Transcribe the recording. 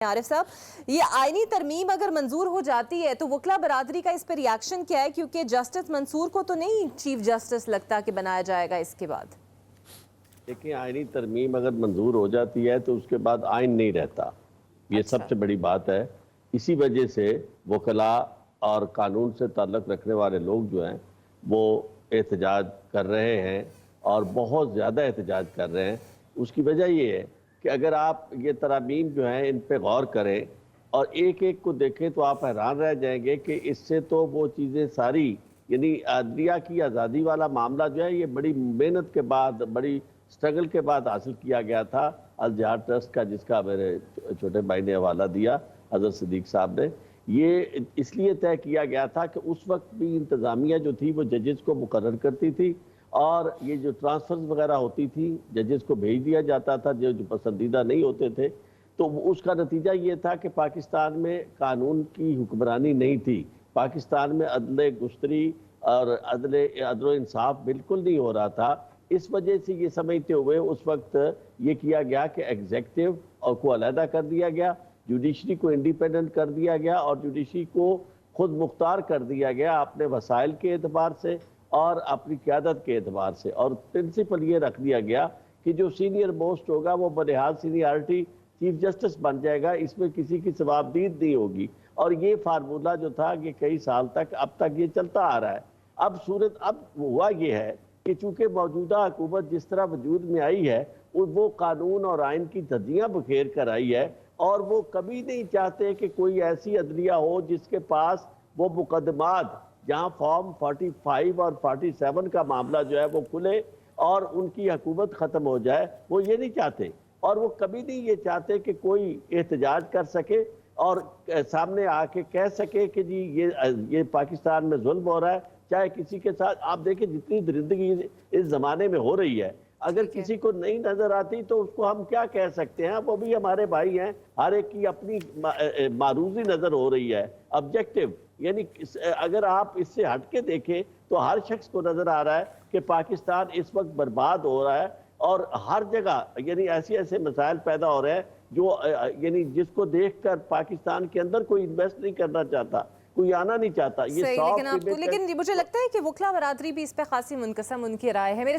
عارف صاحب، یہ آئینی ترمیم اگر منظور ہو جاتی ہے تو وکلا برادری کا اس پہ ریاکشن کیا ہے؟ کیونکہ جسٹس منصور کو تو نہیں چیف جسٹس لگتا کہ بنایا جائے گا اس کے بعد۔ دیکھیں، آئینی ترمیم اگر منظور ہو جاتی ہے تو اس کے بعد آئین نہیں رہتا، یہ اچھا، سب سے بڑی بات ہے۔ اسی وجہ سے وکلاء اور قانون سے تعلق رکھنے والے لوگ جو ہیں وہ احتجاج کر رہے ہیں اور بہت زیادہ احتجاج کر رہے ہیں۔ اس کی وجہ یہ ہے کہ اگر آپ یہ ترامیم جو ہیں ان پہ غور کریں اور ایک ایک کو دیکھیں تو آپ حیران رہ جائیں گے کہ اس سے تو وہ چیزیں ساری، یعنی عدلیہ کی آزادی والا معاملہ جو ہے یہ بڑی محنت کے بعد، بڑی سٹرگل کے بعد حاصل کیا گیا تھا الجہاد ٹرسٹ کا، جس کا میرے چھوٹے بھائی نے حوالہ دیا، حضرت صدیق صاحب نے۔ یہ اس لیے طے کیا گیا تھا کہ اس وقت بھی انتظامیہ جو تھی وہ ججز کو مقرر کرتی تھی، اور یہ جو ٹرانسفرز وغیرہ ہوتی تھی ججز کو بھیج دیا جاتا تھا جو پسندیدہ نہیں ہوتے تھے، تو اس کا نتیجہ یہ تھا کہ پاکستان میں قانون کی حکمرانی نہیں تھی، پاکستان میں عدل گستری اور عدل و انصاف بالکل نہیں ہو رہا تھا۔ اس وجہ سے یہ سمجھتے ہوئے اس وقت یہ کیا گیا کہ ایگزیکٹو کو علیحدہ کر دیا گیا، جوڈیشری کو انڈیپینڈنٹ کر دیا گیا، اور جوڈیشری کو خود مختار کر دیا گیا اپنے وسائل کے اعتبار سے اور اپنی قیادت کے اعتبار سے، اور پرنسپل یہ رکھ دیا گیا کہ جو سینئر موسٹ ہوگا وہ بلحاظ سینیارٹی چیف جسٹس بن جائے گا، اس میں کسی کی ثوابدید نہیں ہوگی۔ اور یہ فارمولہ جو تھا یہ کئی سال تک اب تک یہ چلتا آ رہا ہے۔ اب ہوا یہ ہے کہ چونکہ موجودہ حکومت جس طرح وجود میں آئی ہے وہ قانون اور آئین کی دھجیاں بکھیر کر آئی ہے، اور وہ کبھی نہیں چاہتے کہ کوئی ایسی عدلیہ ہو جس کے پاس وہ مقدمات جہاں فارم 45 اور 47 کا معاملہ جو ہے وہ کھلے اور ان کی حکومت ختم ہو جائے، وہ یہ نہیں چاہتے۔ اور وہ کبھی نہیں یہ چاہتے کہ کوئی احتجاج کر سکے اور سامنے آ کے کہہ سکے کہ جی یہ پاکستان میں ظلم ہو رہا ہے، چاہے کسی کے ساتھ۔ آپ دیکھیں جتنی درندگی اس زمانے میں ہو رہی ہے، اگر کسی کو نہیں نظر آتی تو اس کو ہم کیا کہہ سکتے ہیں؟ وہ بھی ہمارے بھائی ہیں، ہر ایک کی اپنی معروضی نظر ہو رہی ہے، آبجیکٹو، یعنی اگر آپ اس سے ہٹ کے دیکھیں تو ہر شخص کو نظر آ رہا ہے کہ پاکستان اس وقت برباد ہو رہا ہے، اور ہر جگہ یعنی ایسے مسائل پیدا ہو رہے ہیں جو یعنی جس کو دیکھ کر پاکستان کے اندر کوئی انویسٹ نہیں کرنا چاہتا، کوئی آنا نہیں چاہتا۔ یہ صحیح، لیکن مجھے لگتا ہے کہ وکلا برادری بھی اس پہ خاصی منقسم ان کی رائے ہے۔